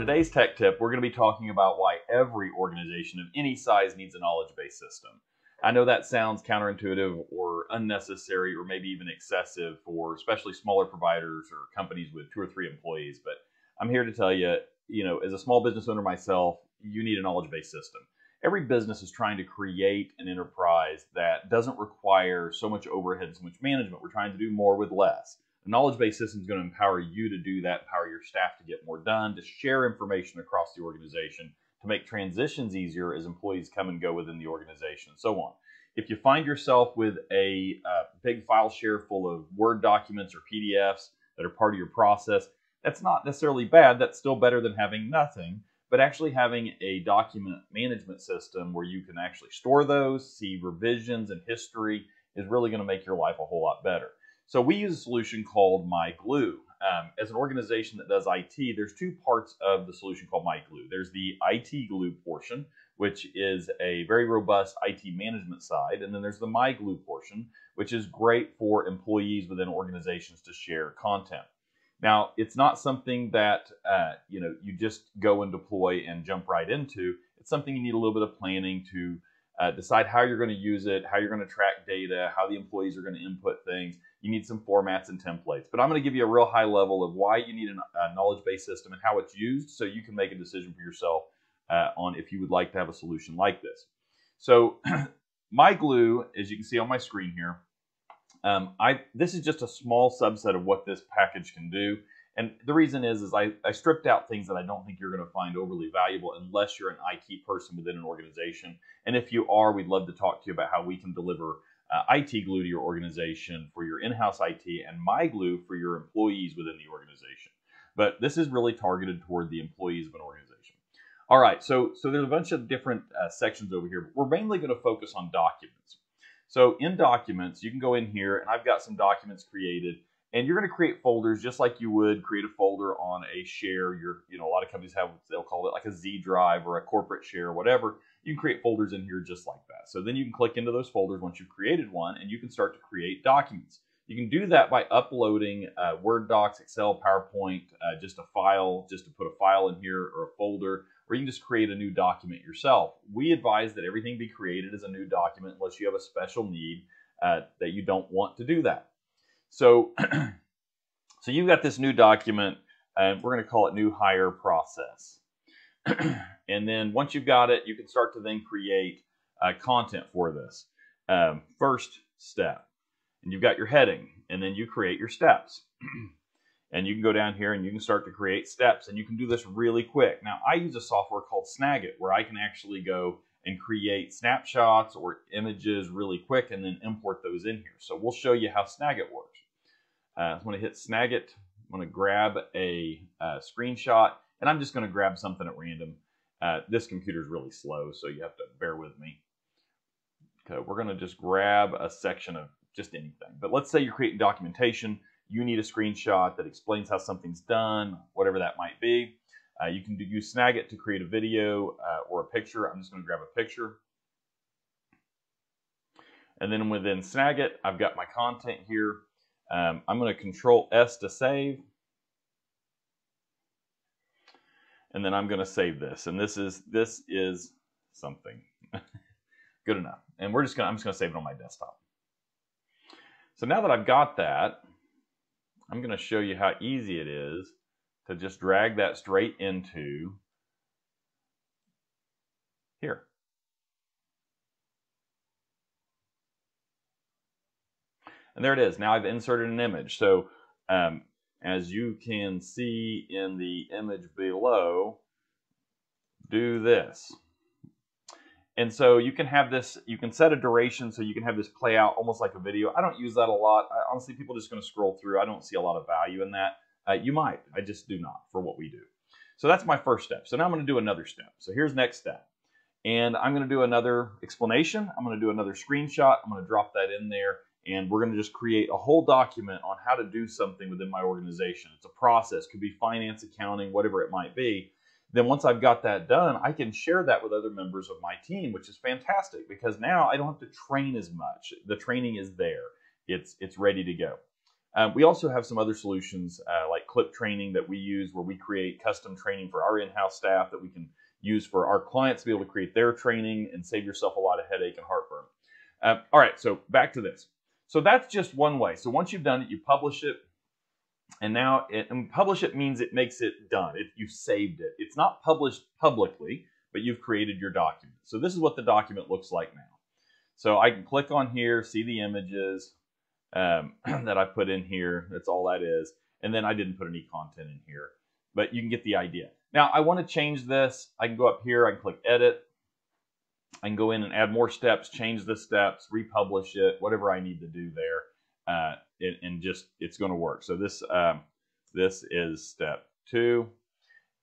today's tech tip, we're going to be talking about why every organization of any size needs a knowledge-based system. I know that sounds counterintuitive or unnecessary or maybe even excessive for especially smaller providers or companies with 2 or 3 employees, but I'm here to tell you, as a small business owner myself, you need a knowledge-based system. Every business is trying to create an enterprise that doesn't require so much overhead and so much management. We're trying to do more with less. A knowledge-based system is going to empower you to do that, empower your staff to get more done, to share information across the organization, to make transitions easier as employees come and go within the organization, and so on. If you find yourself with a big file share full of Word documents or PDFs that are part of your process, that's not necessarily bad. That's still better than having nothing. But actually having a document management system where you can actually store those, see revisions and history is really going to make your life a whole lot better. So we use a solution called MyGlue. As an organization that does IT, there's 2 parts of the solution called MyGlue. There's the IT Glue portion, which is a very robust IT management side, and then there's the MyGlue portion, which is great for employees within organizations to share content. Now, it's not something that you just go and deploy and jump right into. It's something you need a little bit of planning to decide how you're going to use it, how you're going to track data, how the employees are going to input things. You need some formats and templates. But I'm going to give you a real high level of why you need a knowledge-based system and how it's used so you can make a decision for yourself on if you would like to have a solution like this. So MyGlue, as you can see on my screen here, this is just a small subset of what this package can do. And the reason is I stripped out things that I don't think you're going to find overly valuable unless you're an IT person within an organization. And if you are, we'd love to talk to you about how we can deliver IT Glue to your organization for your in-house IT and MyGlue for your employees within the organization. But this is really targeted toward the employees of an organization. All right, so there's a bunch of different sections over here, but we're mainly going to focus on documents. So in documents, you can go in here, and I've got some documents created, and you're going to create folders just like you would create a folder on a share. A lot of companies they'll call it like a Z drive or a corporate share or whatever. You can create folders in here just like that. So then you can click into those folders once you've created one, and you can start to create documents. You can do that by uploading Word docs, Excel, PowerPoint, just a file, just to put a file in here or a folder, or you can just create a new document yourself. We advise that everything be created as a new document unless you have a special need that you don't want to do that. So, so you've got this new document, and we're going to call it New Hire Process. And then once you've got it, you can start to then create content for this. First step, and you've got your heading, and then you create your steps. And you can go down here and you can start to create steps, and you can do this really quick. Now, I use a software called Snagit where I can actually go and create snapshots or images really quick and then import those in here. So we'll show you how Snagit works. I'm going to hit Snagit. I'm going to grab a screenshot, and I'm just going to grab something at random. This computer is really slow, so you have to bear with me. Okay, we're going to just grab a section of just anything. But let's say you're creating documentation. You need a screenshot that explains how something's done, whatever that might be. You can use Snagit to create a video or a picture. I'm just going to grab a picture. And then within Snagit, I've got my content here. I'm going to Control S to save. And then I'm going to save this. And this is something. Good enough. And I'm just going to save it on my desktop. So now that I've got that, I'm going to show you how easy it is to just drag that straight into here. And there it is. Now I've inserted an image. So as you can see in the image below, do this. And so you can have this, you can set a duration so you can have this play out almost like a video. I don't use that a lot. Honestly, people are just going to scroll through. I don't see a lot of value in that. You might. I just do not for what we do. So that's my first step. So now I'm going to do another step. So here's next step. And I'm going to do another explanation. I'm going to do another screenshot. I'm going to drop that in there. And we're going to just create a whole document on how to do something within my organization. It's a process. Could be finance, accounting, whatever it might be. Then once I've got that done, I can share that with other members of my team, which is fantastic because now I don't have to train as much. The training is there. It's ready to go. We also have some other solutions like clip training that we use, where we create custom training for our in-house staff that we can use for our clients to be able to create their training and save yourself a lot of headache and heartburn. All right, so back to this. So that's just one way. So once you've done it, you publish it. And now, and publish it means it makes it done. You saved it. It's not published publicly, but you've created your document. So this is what the document looks like now. So I can click on here, see the images that I put in here. That's all that is. And then I didn't put any content in here, but you can get the idea. Now I want to change this. I can go up here, I can click edit. I can go in and add more steps, change the steps, republish it, whatever I need to do there. And just, it's going to work. So this is step 2.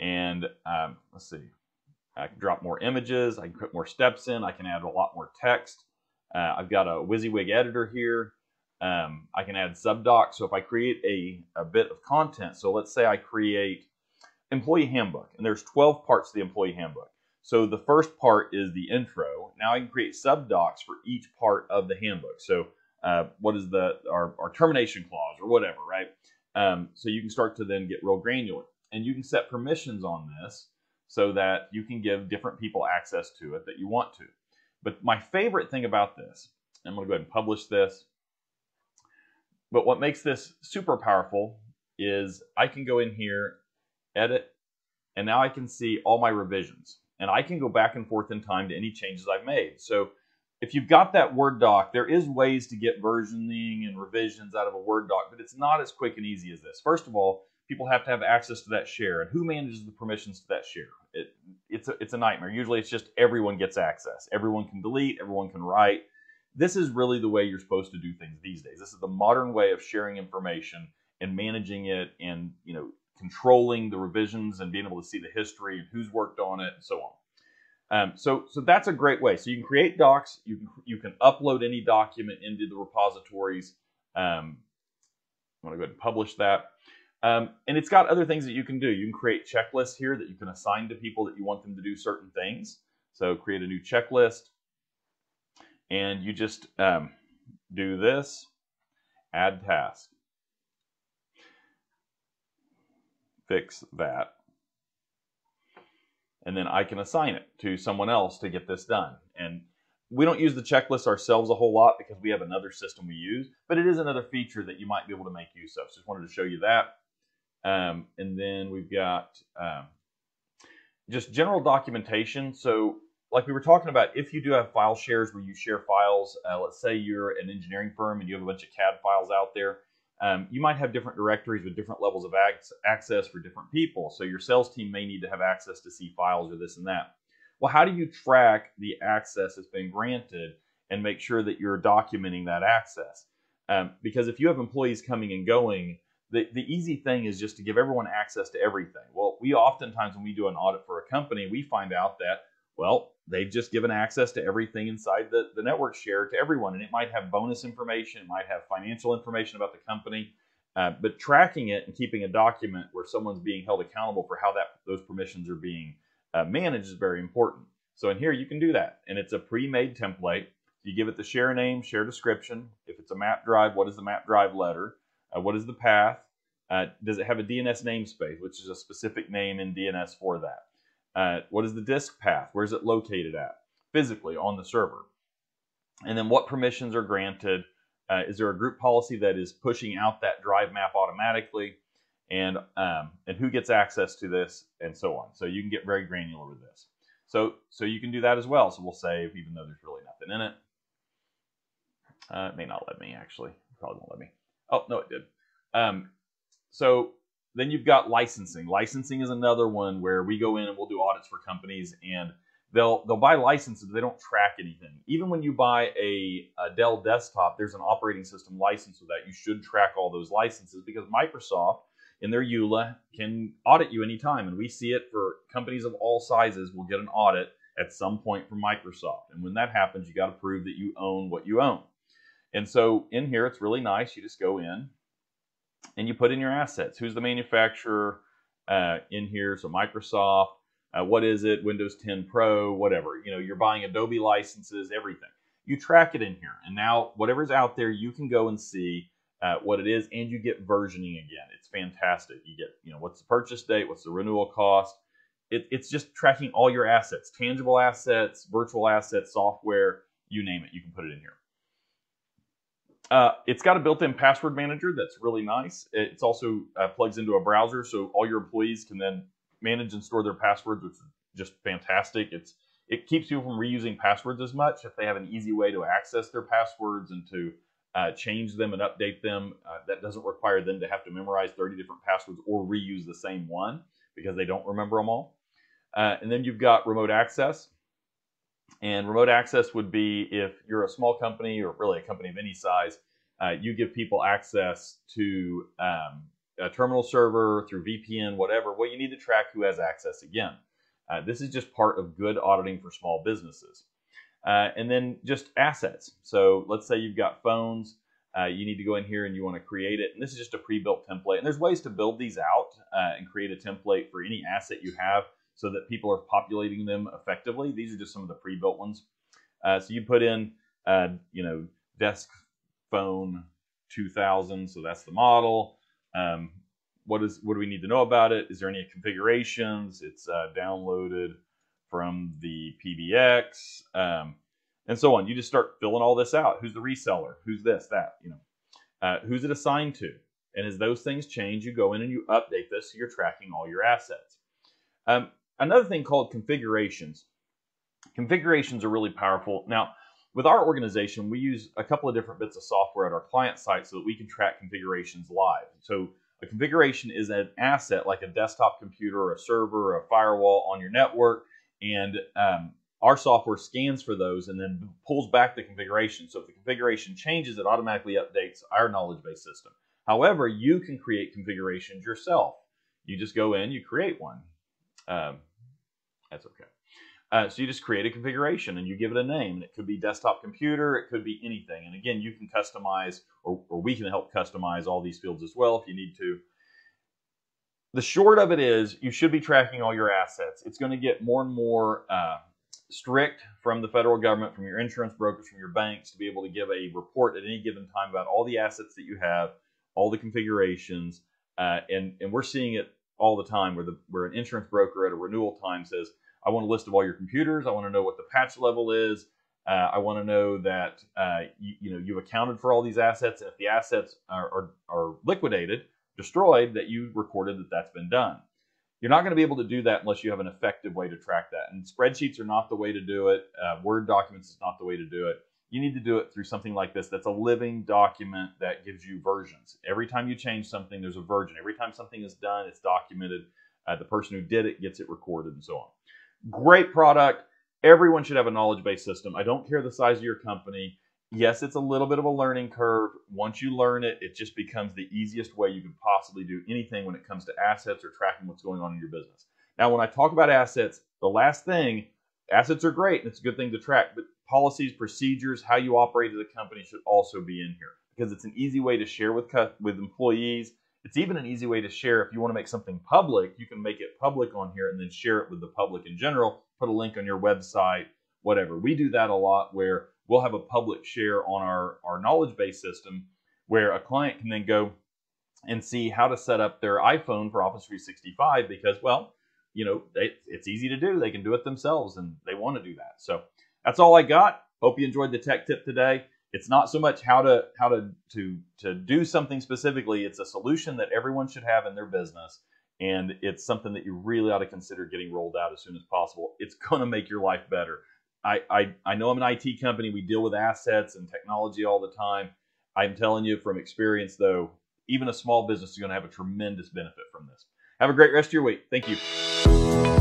And let's see. I can drop more images. I can put more steps in. I can add a lot more text. I've got a WYSIWYG editor here. I can add subdocs. So if I create a bit of content, so let's say I create employee handbook, and there's 12 parts to the employee handbook. So the first part is the intro. Now I can create subdocs for each part of the handbook. So what is our termination clause or whatever, right? So you can start to then get real granular, and you can set permissions on this so that you can give different people access to it that you want to. But my favorite thing about this, I'm going to go ahead and publish this. But what makes this super powerful is I can go in here, edit, and now I can see all my revisions. And I can go back and forth in time to any changes I've made. So if you've got that Word doc, there is ways to get versioning and revisions out of a Word doc, but it's not as quick and easy as this. First of all, people have to have access to that share. And who manages the permissions to that share? It's a nightmare. Usually it's just everyone gets access. Everyone can delete, everyone can write. This is really the way you're supposed to do things these days. This is the modern way of sharing information and managing it, and controlling the revisions and being able to see the history and who's worked on it and so on. So that's a great way. So you can create docs. You can upload any document into the repositories. I'm going to go ahead and publish that. And it's got other things that you can do. You can create checklists here that you can assign to people that you want them to do certain things. So create a new checklist. And you just do this, add task. Fix that. And then I can assign it to someone else to get this done. And we don't use the checklist ourselves a whole lot because we have another system we use, but it is another feature that you might be able to make use of. So just wanted to show you that. And then we've got just general documentation. So like we were talking about, if you do have file shares where you share files, let's say you're an engineering firm and you have a bunch of CAD files out there, you might have different directories with different levels of access for different people. So your sales team may need to have access to see files or this and that. Well, how do you track the access that's been granted and make sure that you're documenting that access? Because if you have employees coming and going, the easy thing is just to give everyone access to everything. Well, we oftentimes, when we do an audit for a company, we find out that, well, they've just given access to everything inside the network share to everyone. And it might have bonus information, it might have financial information about the company. But tracking it and keeping a document where someone's being held accountable for how those permissions are being managed is very important. So in here, you can do that. And it's a pre-made template. You give it the share name, share description. If it's a map drive, what is the map drive letter? What is the path? Does it have a DNS namespace, which is a specific name in DNS for that? What is the disk path? Where is it located at physically on the server? And then what permissions are granted? Is there a group policy that is pushing out that drive map automatically? And who gets access to this, and so on. So you can get very granular with this. So you can do that as well. So we'll save, even though there's really nothing in it. It may not let me, actually. It probably won't let me. Oh, no, it did. So then you've got licensing. Licensing is another one where we go in and we'll do audits for companies, and they'll buy licenses, but they don't track anything. Even when you buy a Dell desktop, there's an operating system license with that. You should track all those licenses, because Microsoft in their EULA can audit you anytime. And we see it for companies of all sizes. We'll get an audit at some point from Microsoft. And when that happens, you got to prove that you own what you own. And so in here, it's really nice. You just go in and you put in your assets. Who's the manufacturer in here? So Microsoft, what is it? Windows 10 Pro, whatever. You know, you're buying Adobe licenses, everything. You track it in here. And now whatever's out there, you can go and see what it is, and you get versioning again. It's fantastic. You get, what's the purchase date, what's the renewal cost. It's just tracking all your assets, tangible assets, virtual assets, software, you name it, you can put it in here. It's got a built-in password manager that's really nice. It's also plugs into a browser, so all your employees can then manage and store their passwords, which is just fantastic. It keeps people from reusing passwords as much if they have an easy way to access their passwords and to change them and update them. That doesn't require them to have to memorize 30 different passwords or reuse the same one because they don't remember them all. And then you've got remote access. And remote access would be if you're a small company or really a company of any size, you give people access to a terminal server through VPN, whatever. Well, you need to track who has access again. This is just part of good auditing for small businesses. And then just assets. So let's say you've got phones. You need to go in here and you want to create it. And this is just a pre-built template. And there's ways to build these out and create a template for any asset you have so that people are populating them effectively. These are just some of the pre-built ones. So you put in, desk phone 2000. So that's the model. What do we need to know about it? Is there any configurations? It's downloaded from the PBX, and so on. You just start filling all this out. Who's the reseller? Who's this, that? Who's it assigned to? And as those things change, you go in and you update this so you're tracking all your assets. Another thing called configurations. Configurations are really powerful. Now, with our organization, we use a couple of different bits of software at our client site so that we can track configurations live. So a configuration is an asset like a desktop computer or a server or a firewall on your network. And our software scans for those and then pulls back the configuration. So if the configuration changes, it automatically updates our knowledge base system. However, you can create configurations yourself. You just go in, you create one. That's okay. So you just create a configuration and you give it a name. And it could be desktop computer, it could be anything. And again, you can customize, or we can help customize all these fields as well if you need to. The short of it is you should be tracking all your assets. It's going to get more and more strict from the federal government, from your insurance brokers, from your banks to be able to give a report at any given time about all the assets that you have, all the configurations. And we're seeing it all the time where an insurance broker at a renewal time says, I want a list of all your computers. I want to know what the patch level is. I want to know that you've accounted for all these assets. And if the assets are liquidated, destroyed, that you recorded that that's been done. You're not going to be able to do that unless you have an effective way to track that. And spreadsheets are not the way to do it. Word documents is not the way to do it. You need to do it through something like this that's a living document that gives you versions. Every time you change something, there's a version. Every time something is done, it's documented. The person who did it gets it recorded and so on. Great product. Everyone should have a knowledge-based system. I don't care the size of your company. Yes, it's a little bit of a learning curve. Once you learn it, it just becomes the easiest way you could possibly do anything when it comes to assets or tracking what's going on in your business. Now, when I talk about assets, the last thing, assets are great and it's a good thing to track, but policies, procedures, how you operate as a company should also be in here because it's an easy way to share with employees. It's even an easy way to share if you want to make something public. You can make it public on here and then share it with the public in general. Put a link on your website, whatever. We do that a lot where we'll have a public share on our knowledge base system where a client can then go and see how to set up their iPhone for Office 365 because, well, it's easy to do. They can do it themselves and they want to do that. So that's all I got. Hope you enjoyed the tech tip today. It's not so much how to do something specifically. It's a solution that everyone should have in their business. And it's something that you really ought to consider getting rolled out as soon as possible. It's going to make your life better. I know I'm an IT company. We deal with assets and technology all the time. I'm telling you from experience, though, even a small business is going to have a tremendous benefit from this. Have a great rest of your week. Thank you.